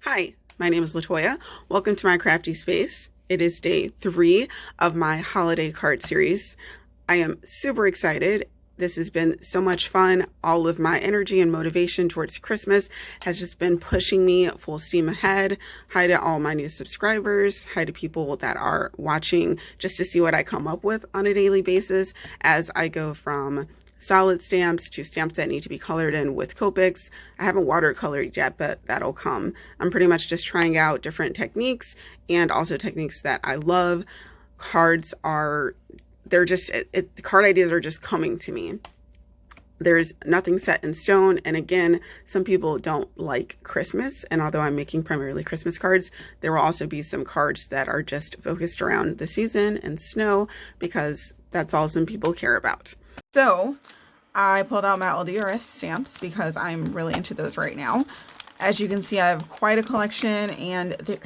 Hi, my name is Latoya. Welcome to my crafty space. It is day 3 of my holiday card series. I am super excited. This has been so much fun. All of my energy and motivation towards Christmas has just been pushing me full steam ahead. Hi to all my new subscribers. Hi to people that are watching just to see what I come up with on a daily basis as I go from solid stamps to stamps that need to be colored in with Copics. I haven't watercolored yet, but that'll come. I'm pretty much just trying out different techniques and also techniques that I love. Cards are, the card ideas are just coming to me. There's nothing set in stone. And again, some people don't like Christmas. And although I'm making primarily Christmas cards, there will also be some cards that are just focused around the season and snow because that's all some people care about. So I pulled out my LDRS stamps because I'm really into those right now. As you can see, I have quite a collection and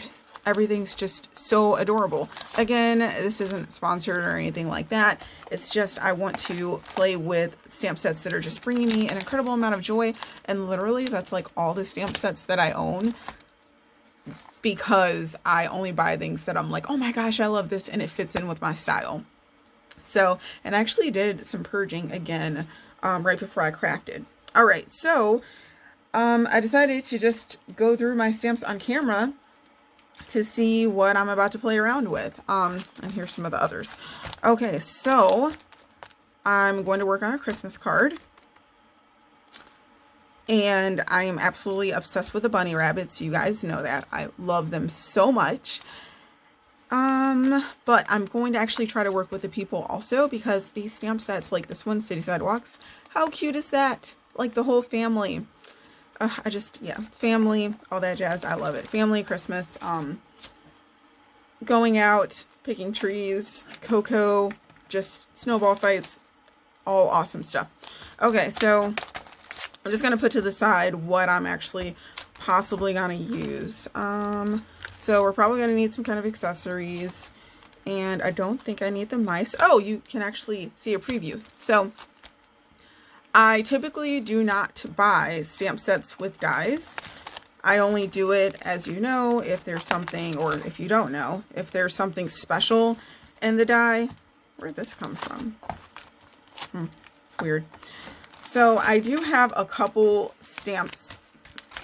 everything's just so adorable. Again, this isn't sponsored or anything like that. It's just I want to play with stamp sets that are just bringing me an incredible amount of joy. And literally that's like all the stamp sets that I own, because I only buy things that I'm like, oh my gosh, I love this and it fits in with my style. So, and I actually did some purging again right before I crafted. All right, so I decided to just go through my stamps on camera to see what I'm about to play around with. And here's some of the others. Okay, so I'm going to work on a Christmas card. And I am absolutely obsessed with the bunny rabbits. You guys know that. I love them so much. But I'm going to actually try to work with the people also, because these stamp sets, like this one, City Sidewalks, how cute is that? Like the whole family. Yeah, family, all that jazz. I love it. Family, Christmas, going out, picking trees, cocoa, just snowball fights, all awesome stuff. Okay, so I'm just going to put to the side what I'm actually possibly going to use. So we're probably going to need some kind of accessories, and I don't think I need the mice. Oh, you can actually see a preview. So I typically do not buy stamp sets with dies. I only do it, as you know, if there's something, or if you don't know, if there's something special in the die. Where'd this come from? It's weird. So I do have a couple stamps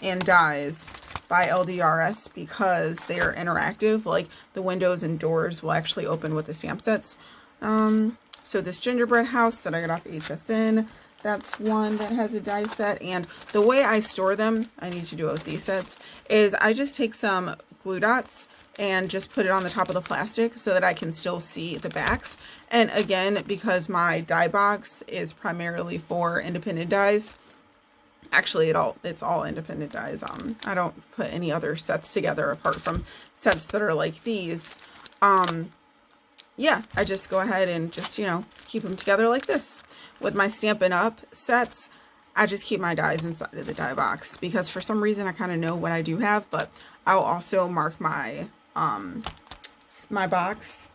and dies by LDRS because they are interactive. Like the windows and doors will actually open with the stamp sets. So this gingerbread house that I got off HSN, that's one that has a die set. And the way I store them, I need to do it with these sets, is I just take some glue dots and just put it on the top of the plastic so that I can still see the backs. And again, because my die box is primarily for independent dies, actually it's all independent dies. I don't put any other sets together apart from sets that are like these. Yeah, I just go ahead and just, you know, keep them together like this. With my Stampin' Up sets, I just keep my dies inside of the die box because for some reason I kind of know what I do have, but I'll also mark my my box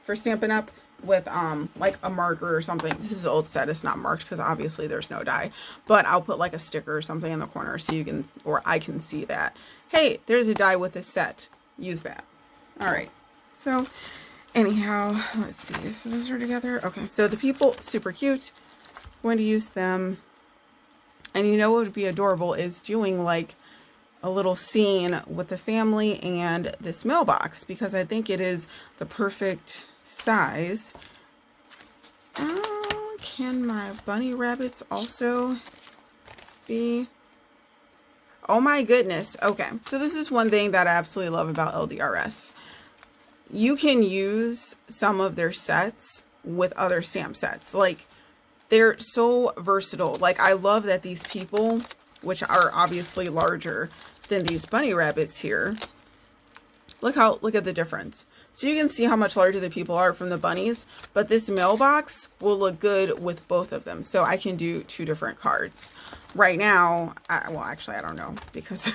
for Stampin' Up with like a marker or something. This is an old set, it's not marked because obviously there's no die, but I'll put like a sticker or something in the corner so you can, or I can see that, hey, there's a die with this set, use that. All right, so anyhow, let's see, so those are together. Okay, so the people, super cute, I'm going to use them. And you know what would be adorable is doing like a little scene with the family and this mailbox, because I think it is the perfect size. Can my bunny rabbits also be? Oh my goodness. Okay, so this is one thing that I absolutely love about LDRS. You can use some of their sets with other stamp sets. Like, they're so versatile. Like, I love that these people, which are obviously larger than these bunny rabbits here, look at the difference. So you can see how much larger the people are from the bunnies, but this mailbox will look good with both of them. So I can do 2 different cards. Right now, well, actually, I don't know, because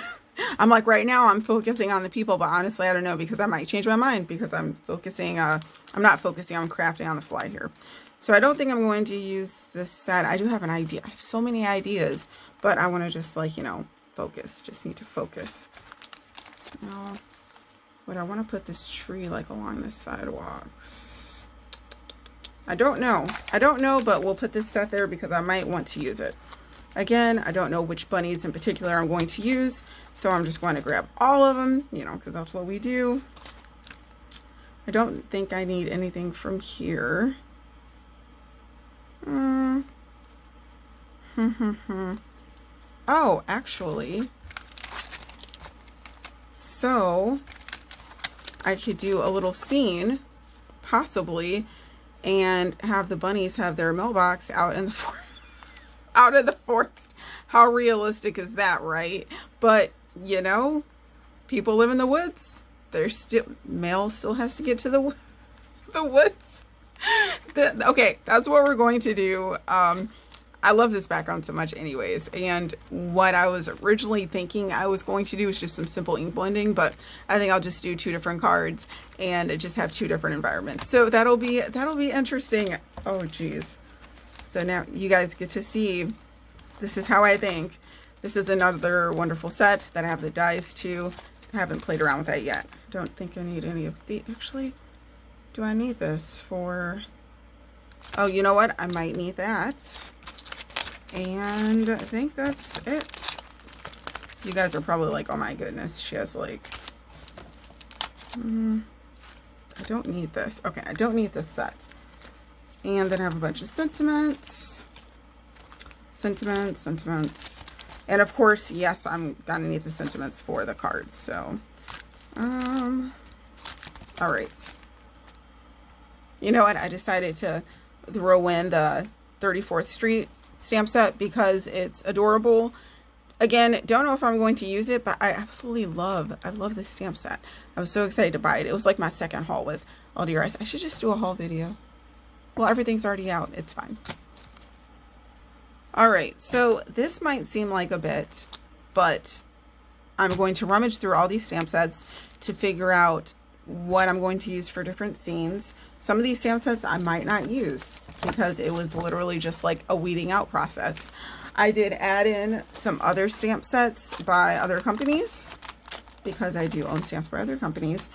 I'm like, right now I'm focusing on the people, but honestly, I don't know, because I might change my mind because I'm focusing, I'm not focusing, I'm crafting on the fly here. So I don't think I'm going to use this set. I do have an idea. I have so many ideas, but I want to just, like, you know, focus. Just need to focus. Now, would I want to put this tree like along the sidewalks? I don't know. I don't know, but we'll put this set there because I might want to use it. Again, I don't know which bunnies in particular I'm going to use, so I'm just going to grab all of them, you know, because that's what we do. I don't think I need anything from here. Oh, actually, so I could do a little scene, possibly, and have the bunnies have their mailbox out in the forest. Out of the forest. How realistic is that, right? But, you know, people live in the woods. There's still, mail still has to get to the woods. Okay, that's what we're going to do. I love this background so much anyways. And what I was originally thinking I was going to do is just some simple ink blending, but I think I'll just do 2 different cards and just have 2 different environments. So that'll be interesting. Oh, geez. So now you guys get to see, this is how I think. This is another wonderful set that I have the dies to. I haven't played around with that yet. Don't think I need any of the, actually, do I need this for, oh, you know what? I might need that. And I think that's it. You guys are probably like, oh my goodness, she has like, I don't need this. Okay, I don't need this set. And then I have a bunch of sentiments. And of course, yes, I'm gonna need the sentiments for the cards. So, all right. You know what? I decided to throw in the 34th Street stamp set because it's adorable. Again, don't know if I'm going to use it, but I absolutely love this stamp set. I was so excited to buy it. It was like my second haul with LDRS. I should just do a haul video. Well, everything's already out. It's fine. All right, so this might seem like a bit, but I'm going to rummage through all these stamp sets to figure out what I'm going to use for different scenes. Some of these stamp sets I might not use because it was literally just like a weeding out process. I did add in some other stamp sets by other companies because I do own stamps by other companies,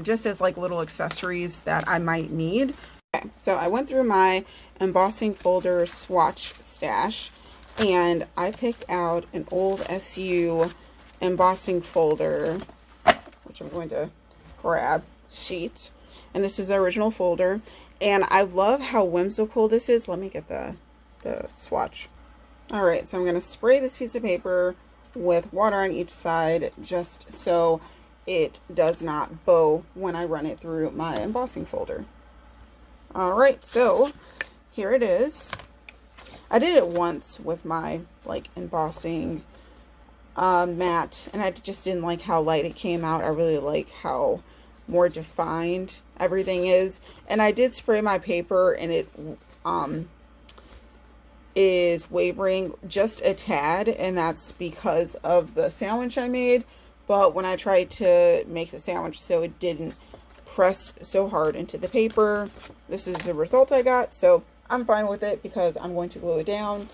just as like little accessories that I might need. Okay, so I went through my embossing folder swatch stash and I picked out an old SU embossing folder, which I'm going to grab sheet. And this is the original folder. And I love how whimsical this is. Let me get the swatch. All right, so I'm going to spray this piece of paper with water on each side just so it does not bow when I run it through my embossing folder. All right, so here it is. I did it once with my like embossing mat, and I just didn't like how light it came out. I really like how more defined everything is. And I did spray my paper, and it is wavering just a tad, and that's because of the sandwich I made. But when I tried to make the sandwich so it didn't press so hard into the paper, this is the result I got. So I'm fine with it because I'm going to glue it down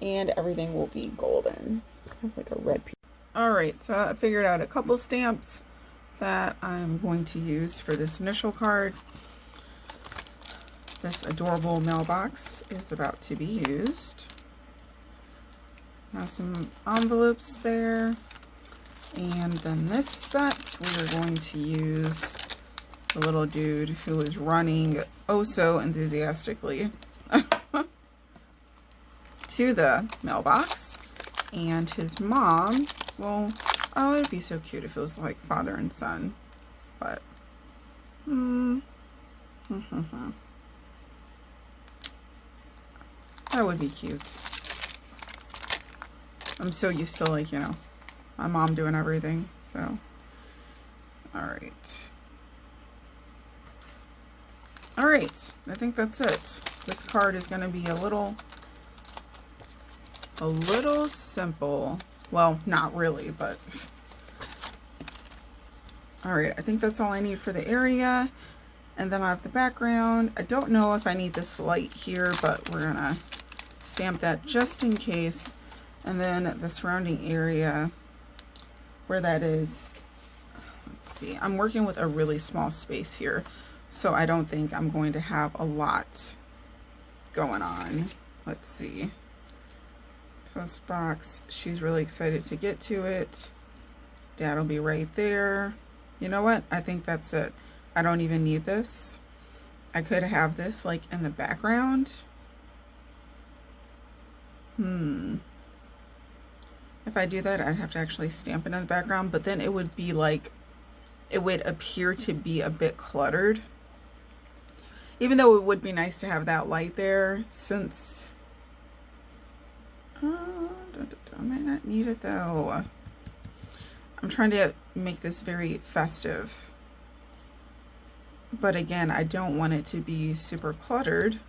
and everything will be golden. I have like a red piece. All right, so I figured out a couple stamps that I'm going to use for this initial card. This adorable mailbox is about to be used. Have some envelopes there. And then this set, we are going to use the little dude who is running oh so enthusiastically to the mailbox. And his mom, well, oh, it'd be so cute if it was like father and son, but that would be cute. I'm so used to, like, you know, my mom doing everything, so. All right. All right, I think that's it. This card is going to be a little simple. Well, not really, but. All right, I think that's all I need for the area. And then I have the background. I don't know if I need this light here, but we're gonna stamp that just in case. And then the surrounding area where that is, see. I'm working with a really small space here, so I don't think I'm going to have a lot going on. Let's see. Post box. She's really excited to get to it. Dad'll be right there. You know what? I think that's it. I don't even need this. I could have this like in the background. If I do that, I'd have to actually stamp it in the background, but then it would be like, it would appear to be a bit cluttered. Even though it would be nice to have that light there, since I might not need it though. I'm trying to make this very festive, but again, I don't want it to be super cluttered.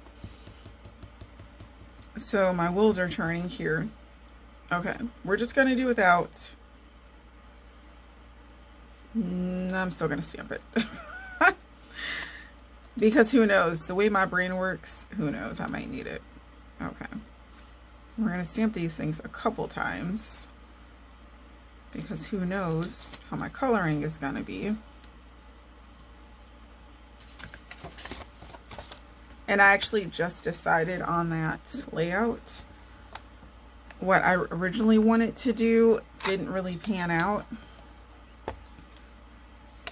So my wheels are turning here. Okay, we're just gonna do without. I'm still gonna stamp it. Because who knows, the way my brain works, who knows, I might need it. Okay, we're gonna stamp these things a couple times, because who knows how my coloring is gonna be. And I actually just decided on that layout. What I originally wanted to do didn't really pan out.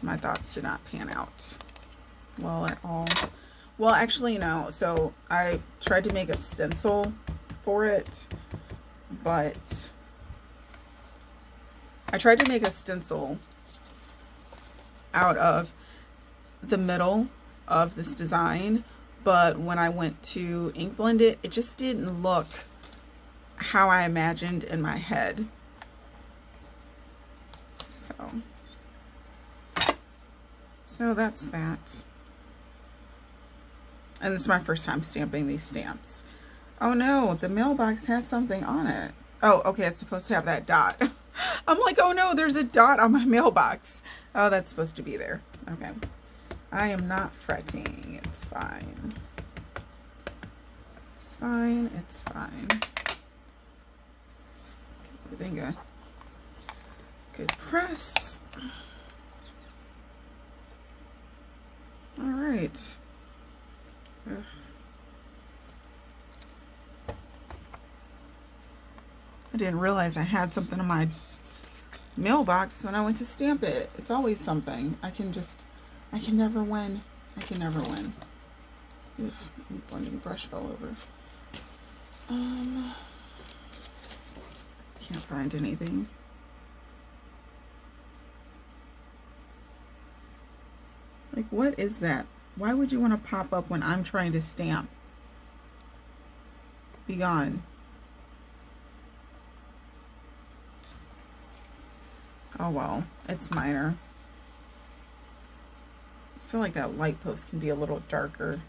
My thoughts did not pan out well at all. Well, actually, no. So I tried to make a stencil for it, but I tried to make a stencil out of the middle of this design, but when I went to ink blend it, it just didn't look how I imagined in my head. So that's that. And it's my first time stamping these stamps. Oh no, the mailbox has something on it. Oh, okay, it's supposed to have that dot. I'm like, oh no, there's a dot on my mailbox. Oh, that's supposed to be there. Okay. I am not fretting. It's fine. It's fine. It's fine. Everything a good press. All right. Ugh. I didn't realize I had something in my mailbox when I went to stamp it. It's always something. I can never win. I can never win. This blending brush fell over. Can't find anything. Like, what is that? Why would you want to pop up when I'm trying to stamp? Be gone. Oh well, it's minor. I feel like that light post can be a little darker.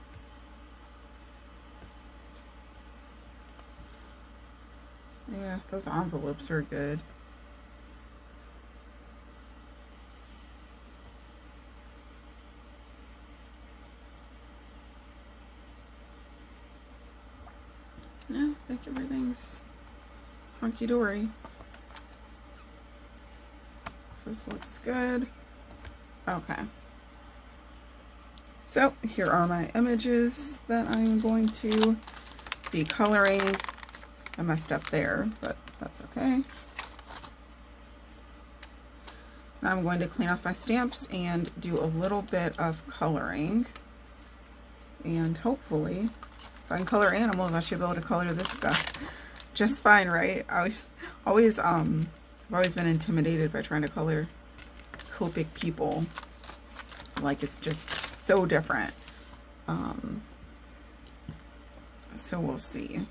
Yeah, those envelopes are good. No, I think everything's hunky-dory. This looks good. Okay. So here are my images that I'm going to be coloring. I messed up there, but that's okay. Now I'm going to clean off my stamps and do a little bit of coloring. And hopefully, if I can color animals, I should be able to color this stuff just fine, right? I've always been intimidated by trying to color copic people. Like, it's just so different. So we'll see.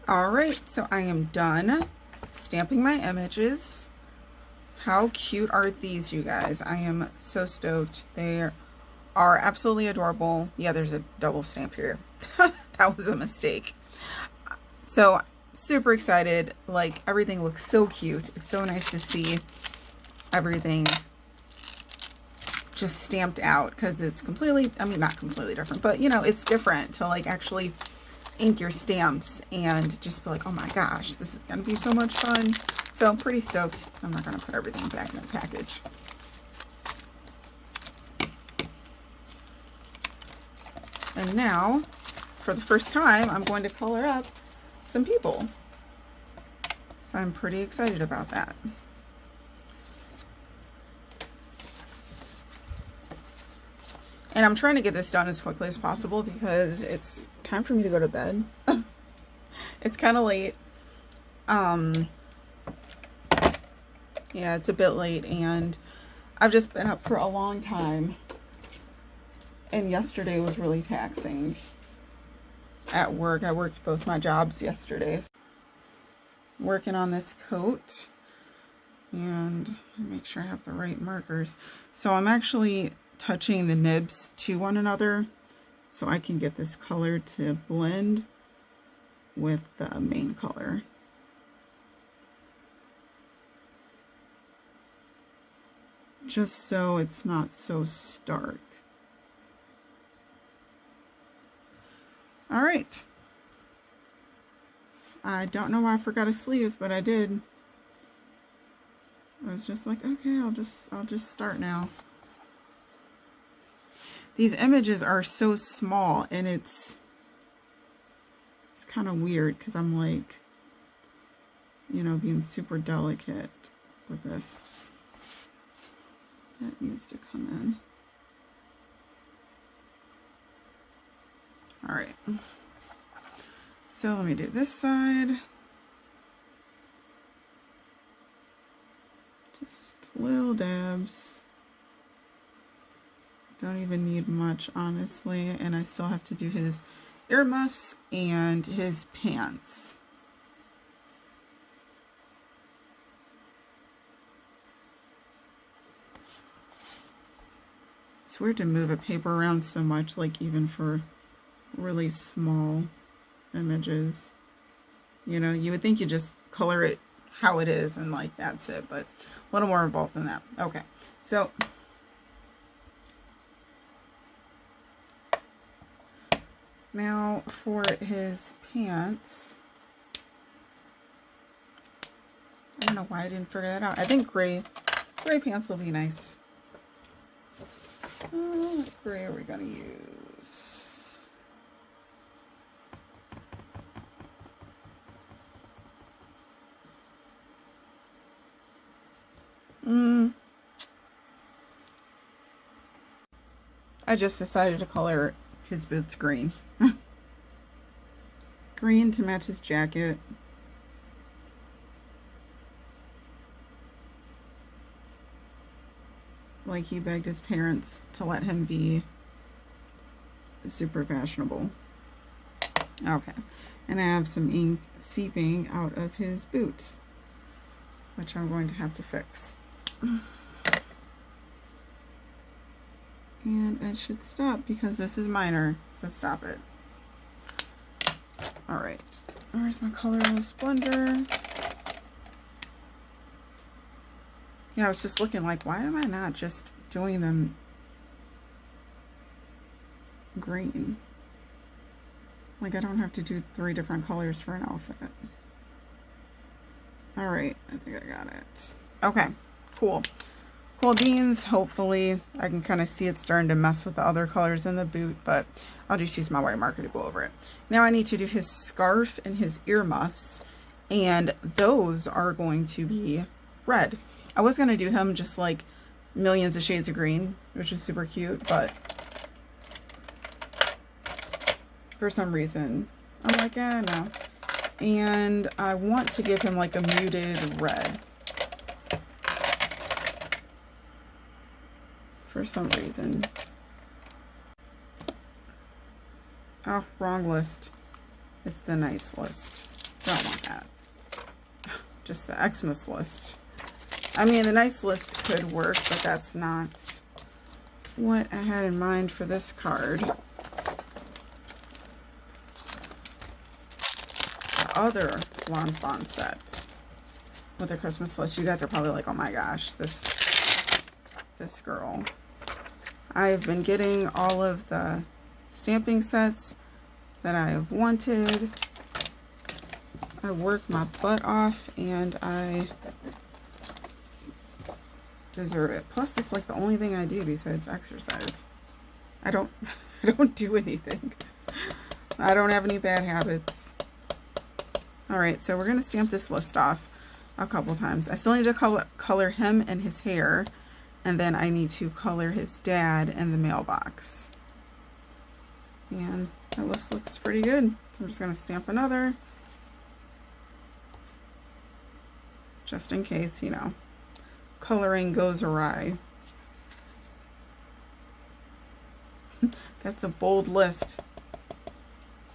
All right, so I am done stamping my images. How cute are these, you guys? I am so stoked. They are absolutely adorable. Yeah, there's a double stamp here. That was a mistake. So super excited. Like, everything looks so cute. It's so nice to see everything just stamped out, because it's completely, I mean, not completely different, but you know, it's different to like actually ink your stamps and just be like, oh my gosh, this is gonna be so much fun. So I'm pretty stoked. I'm not going to put everything back in the package. And now, for the first time, I'm going to color up some people. So I'm pretty excited about that. And I'm trying to get this done as quickly as possible because it's time for me to go to bed. It's kind of late. Yeah, it's a bit late, and I've just been up for a long time. And yesterday was really taxing at work. I worked both my jobs yesterday. Working on this coat, and make sure I have the right markers. So I'm actually touching the nibs to one another so I can get this color to blend with the main color. Just so it's not so stark. All right. I don't know why I forgot a sleeve, but I did. I was just like, okay, I'll just start now. These images are so small, and it's kind of weird because I'm like, you know, being super delicate with this. That needs to come in. All right. So let me do this side. Just little dabs. Don't even need much, honestly. And I still have to do his earmuffs and his pants. It's weird to move a paper around so much, like even for really small images. You know, you would think you just color it how it is and like that's it, but a little more involved than that. Okay, so now for his pants, I don't know why I didn't figure that out. I think gray pants will be nice. What gray are we gonna use? I just decided to color his boots green. Green to match his jacket. Like he begged his parents to let him be super fashionable. Okay, and I have some ink seeping out of his boots, which I'm going to have to fix. And it should stop because this is minor, so stop it. All right, where's my colorless blender? Yeah, I was just looking like, why am I not just doing them green? Like, I don't have to do 3 different colors for an outfit. All right, I think I got it. Okay, cool. Cool beans. Hopefully, I can kind of see it starting to mess with the other colors in the boot, but I'll just use my white marker to go over it. Now I need to do his scarf and his earmuffs, and those are going to be red. I was going to do him just like millions of shades of green, which is super cute, but for some reason, I'm like, no. And I want to give him like a muted red. For some reason. Oh, wrong list. It's the nice list. Don't want that. Just the Xmas list. I mean, the nice list could work, but that's not what I had in mind for this card. The other Lawn Fawn set with the Christmas list. You guys are probably like, oh my gosh, this girl. I've been getting all of the stamping sets that I have wanted. I worked my butt off, and I deserve it. Plus, it's like the only thing I do besides exercise. I don't do anything. I don't have any bad habits. All right, so we're gonna stamp this list off a couple times. I still need to color him and his hair, and then I need to color his dad and the mailbox. And that list looks pretty good. So I'm just gonna stamp another, just in case, you know, coloring goes awry. That's a bold list.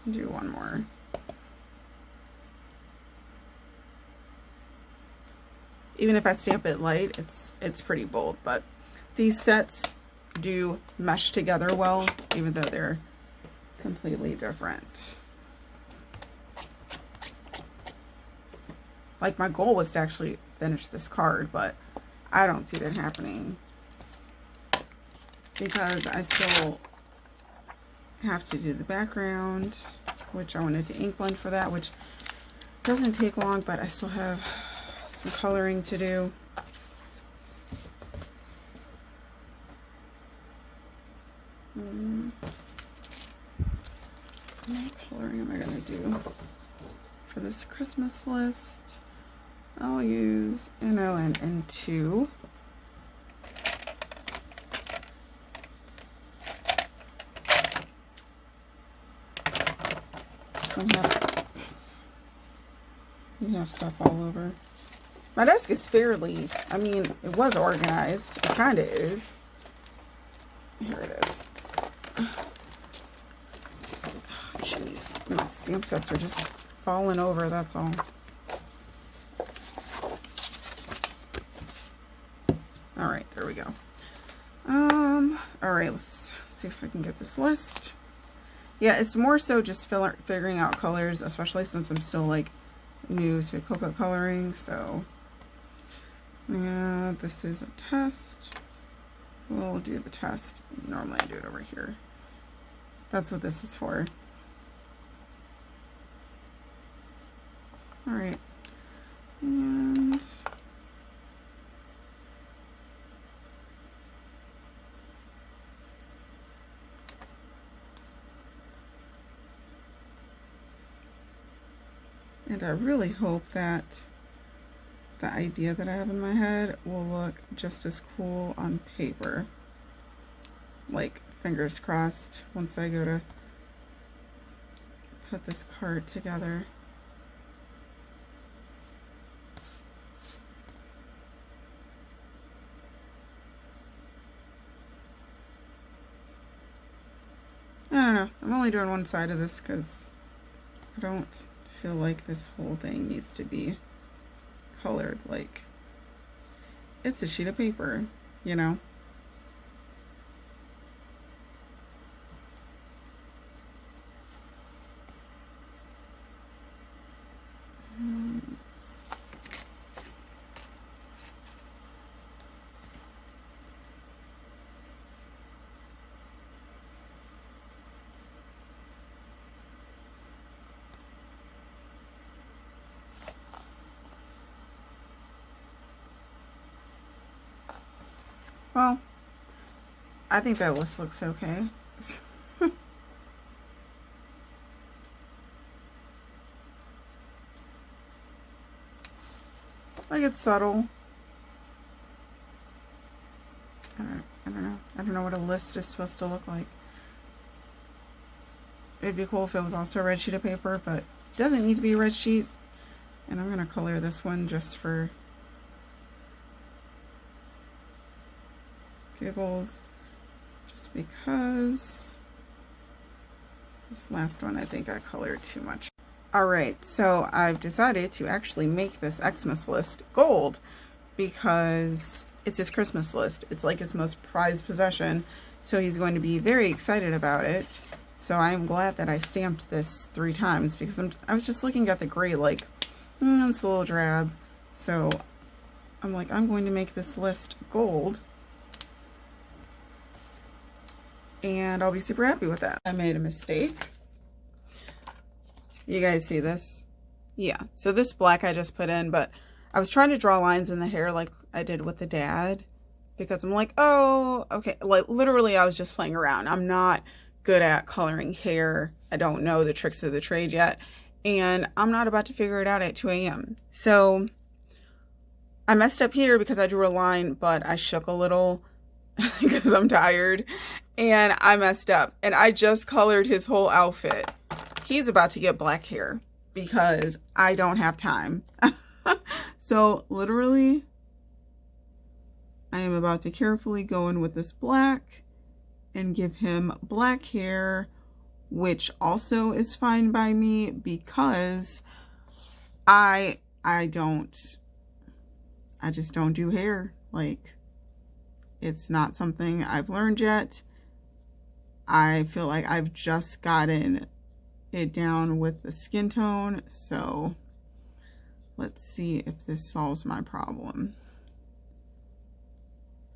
Do one more. Even if I stamp it light, it's pretty bold, but these sets do mesh together well, even though they're completely different. Like, my goal was to actually finish this card, but I don't see that happening because I still have to do the background, which I wanted to ink blend for that, which doesn't take long, but I still have some coloring to do. What coloring am I going to do for this Christmas list? I'll use NO and N2. You have stuff all over. My desk is fairly, I mean, it was organized. It kind of is. Here it is. Jeez, my stamp sets are just falling over, that's all. All right, there we go. All right, let's see if I can get this list. Yeah, it's more so just figuring out colors, especially since I'm still like new to cocoa coloring. So yeah, this is a test. We'll do the test. Normally I do it over here. That's what this is for. All right, and I really hope that the idea that I have in my head will look just as cool on paper. Like, fingers crossed, once I go to put this card together. I don't know. I'm only doing one side of this because I don't feel like this whole thing needs to be colored. Like, it's a sheet of paper, you know? Well, I think that list looks okay. Like, it's subtle. I don't know. I don't know what a list is supposed to look like. It'd be cool if it was also a red sheet of paper, but it doesn't need to be a red sheet. And I'm gonna color this one just for giggles, just because this last one I think I colored too much. All right, so I've decided to actually make this Xmas list gold because it's his Christmas list. It's like his most prized possession, so he's going to be very excited about it. So I'm glad that I stamped this 3 times because I was just looking at the gray like, it's a little drab. So I'm like, I'm going to make this list gold. And I'll be super happy with that. I made a mistake. You guys see this? Yeah, so this black I just put in, but I was trying to draw lines in the hair like I did with the dad, because I'm like, oh, okay. Like literally I was just playing around. I'm not good at coloring hair. I don't know the tricks of the trade yet. And I'm not about to figure it out at 2 a.m. So I messed up here because I drew a line, but I shook a little because I'm tired and I messed up. And I just colored his whole outfit. He's about to get black hair because I don't have time. So literally, I am about to carefully go in with this black and give him black hair, which also is fine by me because I just don't do hair. Like, it's not something I've learned yet. I feel like I've just gotten it down with the skin tone. So let's see if this solves my problem.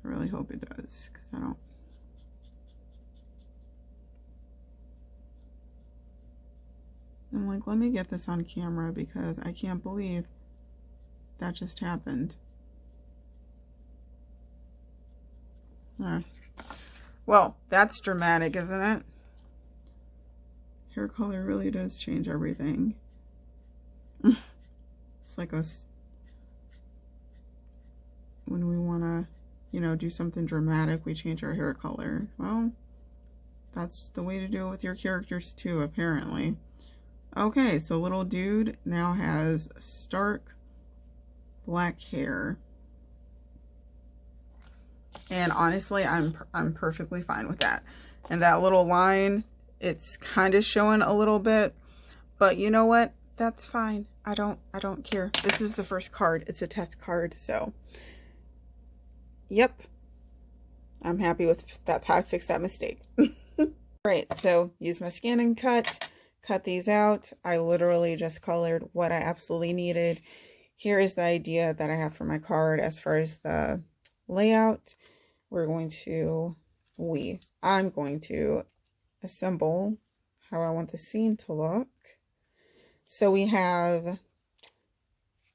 I really hope it does, because I don't. I'm like, let me get this on camera because I can't believe that just happened. Well, that's dramatic, isn't it? Hair color really does change everything. It's like us when we want to, you know, do something dramatic, we change our hair color. Well, that's the way to do it with your characters too, apparently. Okay, so little dude now has stark black hair. And honestly, I'm perfectly fine with that. And that little line, it's kind of showing a little bit, but you know what? That's fine. I don't care. This is the first card. It's a test card, so yep. I'm happy with that's how I fixed that mistake. Right, so use my scan and cut these out. I literally just colored what I absolutely needed. Here is the idea that I have for my card as far as the layout. I'm going to assemble how I want the scene to look. So we have,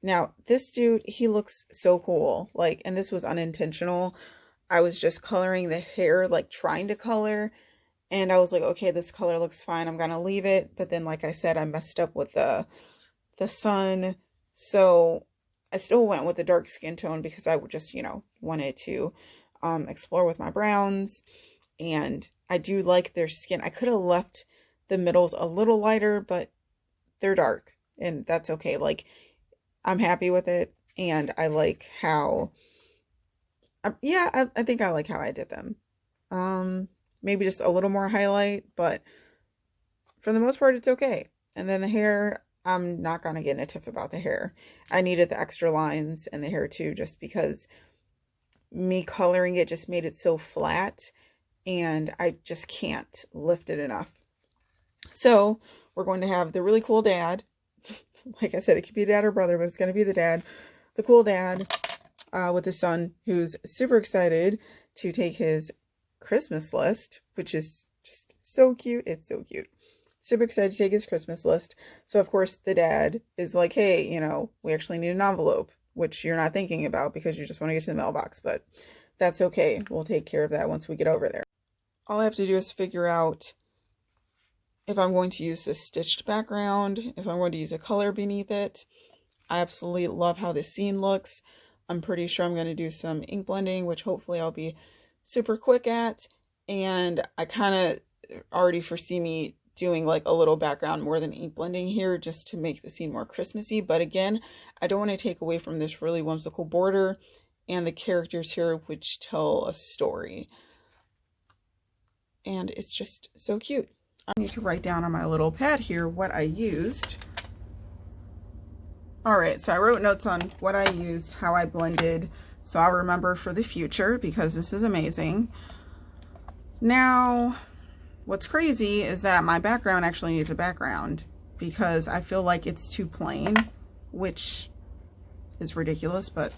now this dude, he looks so cool. Like, and this was unintentional. I was just coloring the hair, like trying to color. And I was like, okay, this color looks fine. I'm going to leave it. But then, like I said, I messed up with the sun. So I still went with the dark skin tone because I would just, you know, wanted to explore with my browns. And I do like their skin. I could have left the middles a little lighter, but they're dark and that's okay. Like, I'm happy with it. And I like how, yeah, I think I like how I did them. Maybe just a little more highlight, but for the most part, it's okay. And then the hair, I'm not going to get in a tiff about the hair. I needed the extra lines and the hair too, just because me coloring it just made it so flat and I just can't lift it enough. So we're going to have the really cool dad. Like I said, it could be dad or brother, but it's going to be the dad. The cool dad with his son, who's super excited to take his Christmas list, which is just so cute. It's so cute. Super excited to take his Christmas list. So of course the dad is like, hey, you know, we actually need an envelope, which you're not thinking about because you just want to get to the mailbox, but that's okay. We'll take care of that once we get over there. All I have to do is figure out if I'm going to use this stitched background, if I'm going to use a color beneath it. I absolutely love how this scene looks. I'm pretty sure I'm going to do some ink blending, which hopefully I'll be super quick at. And I kind of already foresee me doing like a little background more than ink blending here just to make the scene more Christmassy. But again, I don't want to take away from this really whimsical border and the characters here, which tell a story. And it's just so cute. I need to write down on my little pad here what I used. All right, so I wrote notes on what I used, how I blended, so I'll remember for the future because this is amazing. Now, what's crazy is that my background actually needs a background because I feel like it's too plain, which is ridiculous, but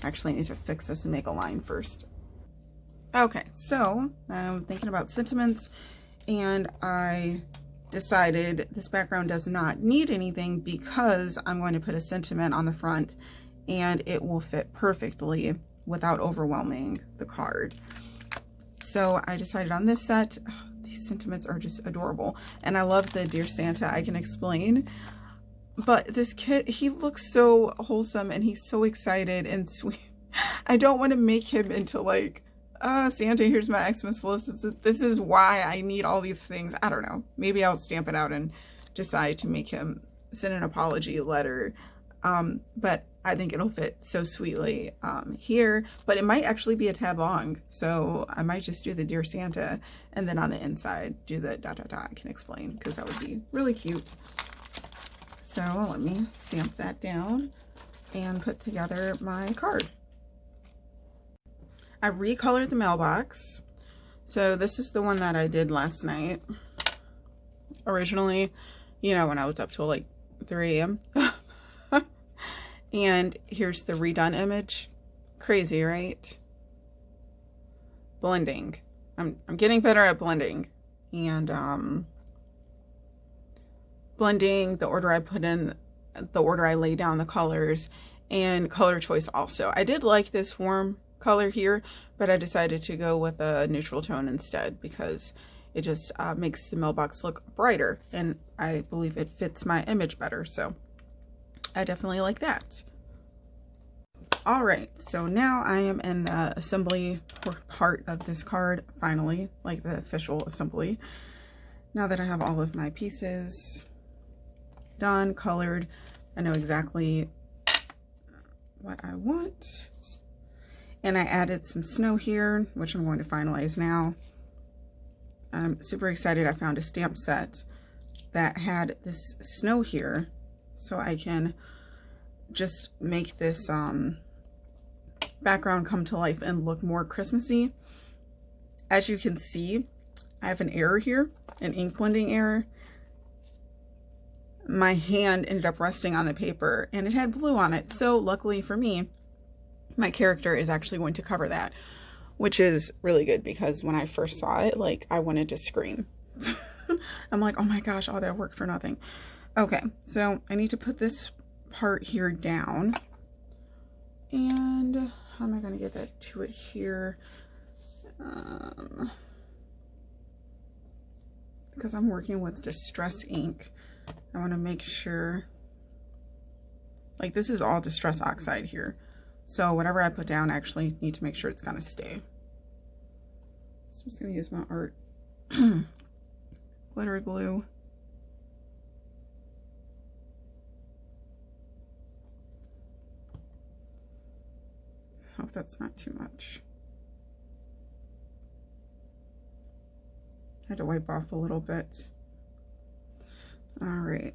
I actually need to fix this and make a line first. Okay, so I'm thinking about sentiments and I decided this background does not need anything because I'm going to put a sentiment on the front and it will fit perfectly without overwhelming the card. So I decided on this set. Oh, these sentiments are just adorable. And I love the Dear Santa, I Can Explain. But this kid, he looks so wholesome and he's so excited and sweet. I don't want to make him into like, Santa, here's my Xmas list. This is why I need all these things. I don't know. Maybe I'll stamp it out and decide to make him send an apology letter. But I think it'll fit so sweetly here. But it might actually be a tad long. So I might just do the Dear Santa and then on the inside do the ... I Can Explain, because that would be really cute. So let me stamp that down and put together my card. I recolored the mailbox. So this is the one that I did last night. Originally, you know, when I was up till like 3 a.m. And here's the redone image. Crazy, right? Blending. I'm getting better at blending. And blending, the order I put in, the order I lay down the colors, and color choice also. I did like this warm color here, but I decided to go with a neutral tone instead because it just makes the mailbox look brighter, and I believe it fits my image better, so I definitely like that. All right, so now I am in the assembly part of this card, finally, like the official assembly. Now that I have all of my pieces done, colored, I know exactly what I want. And I added some snow here, which I'm going to finalize now. I'm super excited. I found a stamp set that had this snow here, so I can just make this background come to life and look more Christmassy. As you can see, I have an error here, an ink blending error. My hand ended up resting on the paper and it had blue on it, so luckily for me, my character is actually going to cover that, which is really good because when I first saw it, like, I wanted to scream. I'm like, oh my gosh, all that work for nothing. Okay, so I need to put this part here down. And how am I going to get that to it here? Because I'm working with Distress ink, I want to make sure, like, this is all Distress Oxide here. So whatever I put down, I actually need to make sure it's going to stay. So I'm just going to use my art glitter glue. Hope that's not too much. I had to wipe off a little bit. All right.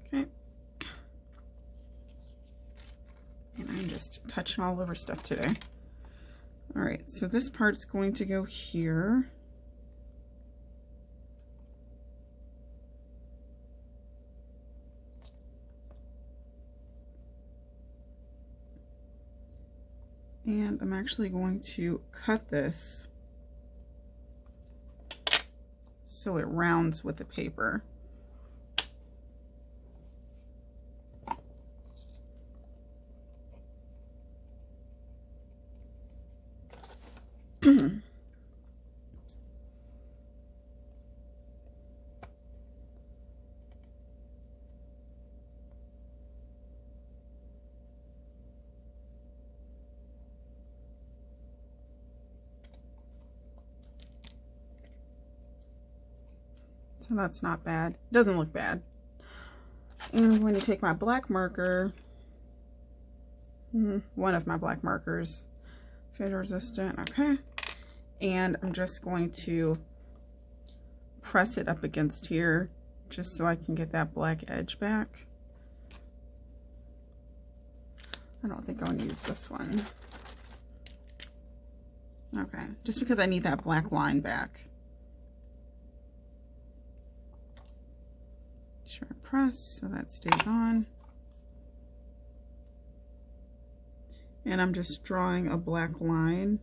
Okay. And I'm just touching all over stuff today. All right, so this part's going to go here. And I'm actually going to cut this so it rounds with the paper. So that's not bad. It doesn't look bad. And I'm going to take my black marker, one of my black markers, fade resistant, okay. And I'm just going to press it up against here just so I can get that black edge back. I don't think I want to use this one. Okay, just because I need that black line back. Sure, press so that stays on. And I'm just drawing a black line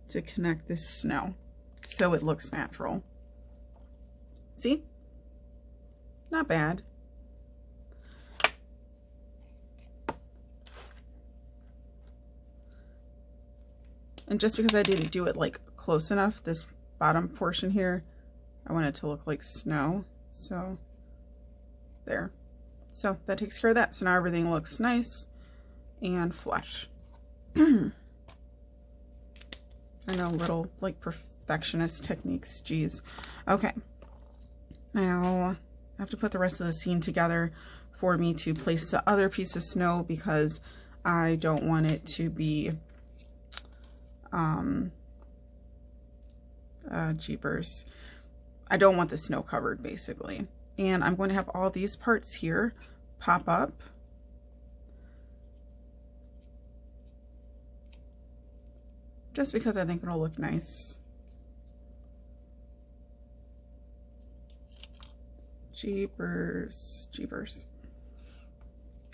to connect this snow so it looks natural. See? Not bad. And just because I didn't do it like close enough, this bottom portion here, I want it to look like snow. So there. So that takes care of that. So now everything looks nice and flush. I know, little like perfectionist techniques, geez. Okay. Now I have to put the rest of the scene together for me to place the other piece of snow because I don't want it to be jeepers. I don't want the snow covered basically. And I'm going to have all these parts here pop up. Just because I think it'll look nice. Jeepers, jeepers.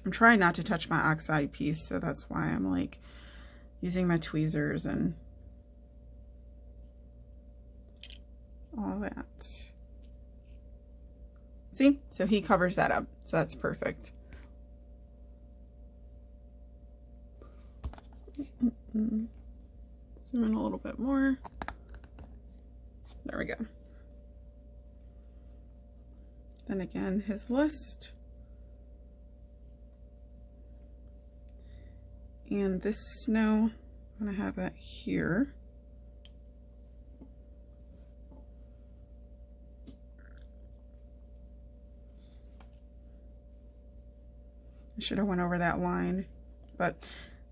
I'm trying not to touch my oxide piece, so that's why I'm like using my tweezers and all that. See? So he covers that up, so that's perfect. Zoom in a little bit more. There we go. Then again, his list. And this snow, I'm gonna have that here. I should have went over that line, but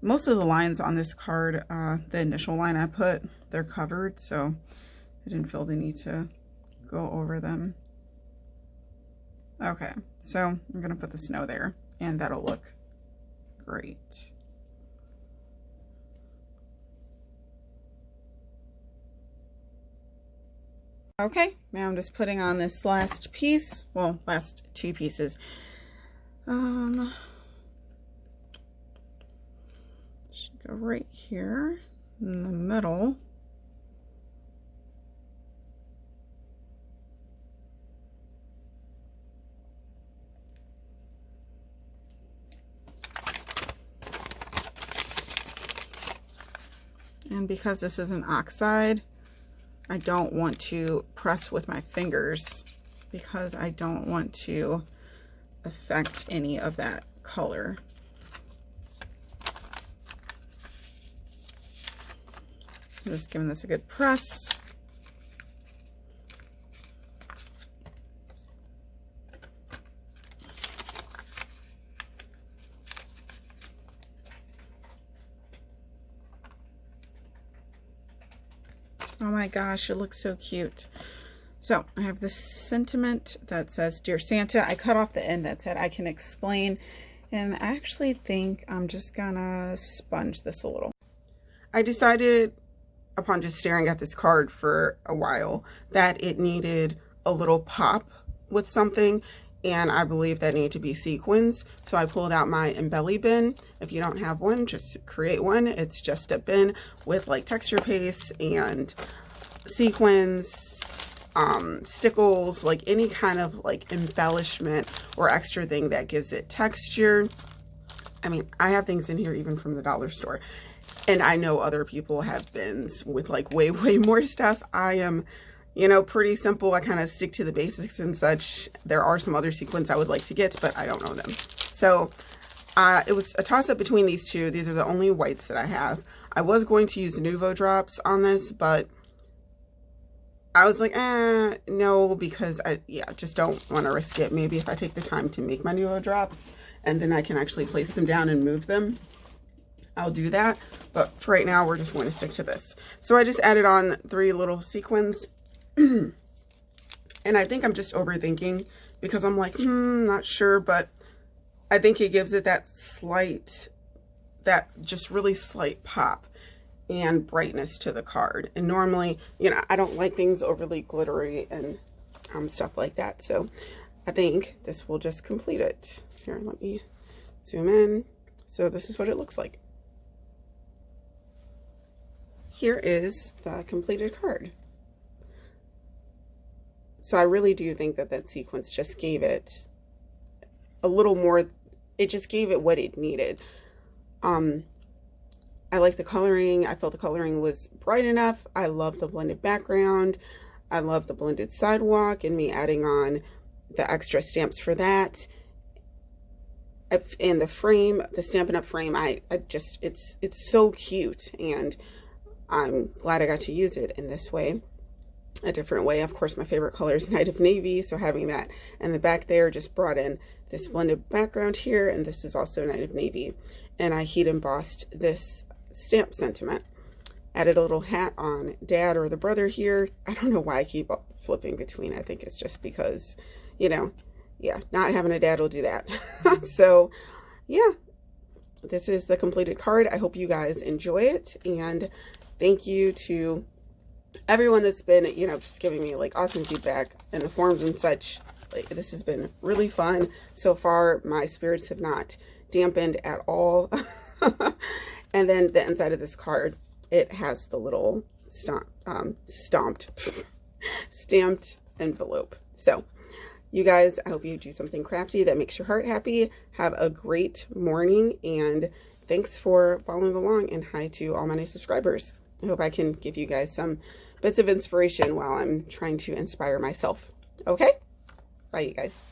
most of the lines on this card, the initial line I put, they're covered, so I didn't feel the need to go over them. Okay, so I'm gonna put the snow there, and that'll look great. Okay, now I'm just putting on this last piece, well, last two pieces. Should go right here in the middle. And because this is an oxide, I don't want to press with my fingers because I don't want to affect any of that color. So I'm just giving this a good press. Oh my gosh, it looks so cute. So I have this sentiment that says, Dear Santa. I cut off the end that said, I can explain. And I actually think I'm just gonna sponge this a little. I decided upon just staring at this card for a while that it needed a little pop with something. And I believe that needed to be sequins. So I pulled out my Embelly bin. If you don't have one, just create one. It's just a bin with like texture paste and sequins, stickles, like any kind of like embellishment or extra thing that gives it texture. I mean, I have things in here even from the dollar store. And I know other people have bins with like way more stuff. I am, you know, pretty simple. I kind of stick to the basics and such. There are some other sequins I would like to get, but I don't know them. So it was a toss up between these two. These are the only whites that I have. I was going to use Nuvo drops on this, but I was like, no, because I just don't want to risk it. Maybe if I take the time to make my Nuvo drops and then I can actually place them down and move them, I'll do that. But for right now, we're just going to stick to this. So I just added on 3 little sequins. And I think I'm just overthinking because I'm like, not sure, but I think it gives it that slight, that just really slight pop and brightness to the card. And normally, you know, I don't like things overly glittery and stuff like that. So I think this will just complete it. Here, let me zoom in. So this is what it looks like. Here is the completed card. So I really do think that that sequence just gave it a little more, it just gave it what it needed. I like the coloring. I felt the coloring was bright enough. I love the blended background. I love the blended sidewalk and me adding on the extra stamps for that. And the frame, the Stampin' Up! Frame, I just, it's so cute, and I'm glad I got to use it in this way, a different way. Of course, my favorite color is Night of Navy, so having that in the back there just brought in this blended background here, and this is also Night of Navy. And I heat embossed this stamp sentiment. Added a little hat on Dad or the brother here. I don't know why I keep flipping between. I think it's just because, you know, yeah, not having a dad will do that. So yeah, this is the completed card. I hope you guys enjoy it, and thank you to everyone that's been, you know, just giving me like awesome feedback in the forums and such. Like, this has been really fun so far. My spirits have not dampened at all. And then the inside of this card, it has the little stamped envelope. So you guys, I hope you do something crafty that makes your heart happy. Have a great morning, and thanks for following along, and hi to all my new subscribers. I hope I can give you guys some bits of inspiration while I'm trying to inspire myself. Okay? Bye, you guys.